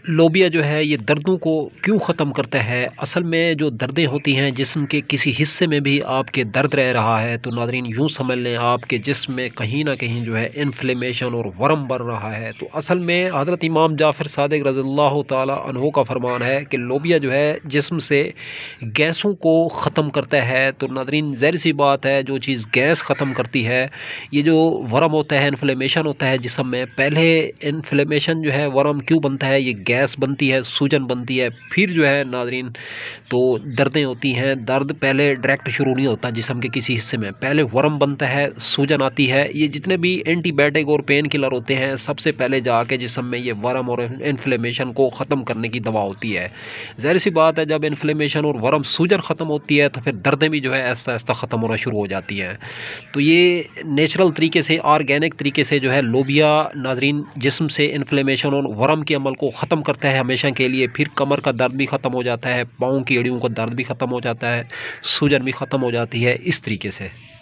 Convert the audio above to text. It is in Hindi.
लोबिया जो है ये दर्दों को क्यों ख़त्म करता है? असल में जो दर्दें होती हैं जिस्म के किसी हिस्से में भी आपके दर्द रह रहा है तो नाज़रीन यूँ समझ लें आपके जिस्म में कहीं न कहीं जो है इन्फ्लेमेशन और वरम बढ़ रहा है। तो असल में हज़रत इमाम जाफ़र सादिक रज़ियल्लाहु ताला अन्हु का फ़रमान है कि लोबिया जो है जिस्म से गैसों को ख़त्म करता है। तो नाज़रीन ज़ाहिर-सी बात है जो चीज़ गैस ख़त्म करती है, ये जो वरम होता है, इन्फ्लेमेशन होता है जिस्म में, पहले इन्फ्लेमेशन जो है वरम क्यों बनता है, ये गैस बनती है, सूजन बनती है, फिर जो है नाज़रीन तो दर्दें होती हैं। दर्द पहले डायरेक्ट शुरू नहीं होता जिस्म के किसी हिस्से में, पहले वरम बनता है, सूजन आती है। ये जितने भी एंटीबायोटिक और पेन किलर होते हैं सबसे पहले जाके जिस्म में ये वरम और इन्फ्लेमेशन को ख़त्म करने की दवा होती है। ज़ाहिर-सी बात है जब इन्फ्लेमेशन और वरम सूजन ख़त्म होती है तो फिर दर्दें भी जो है आहिस्ता-आहिस्ता ख़त्म होना शुरू हो जाती हैं। तो ये नेचुरल तरीके से, ऑर्गेनिक तरीके से जो है लोबिया नाज़रीन जिस्म से इन्फ्लेमेशन और वरम के अमल को ख़त्म करता है हमेशा के लिए। फिर कमर का दर्द भी ख़त्म हो जाता है, पाँव की एड़ियों का दर्द भी ख़त्म हो जाता है, सूजन भी ख़त्म हो जाती है, इस तरीके से।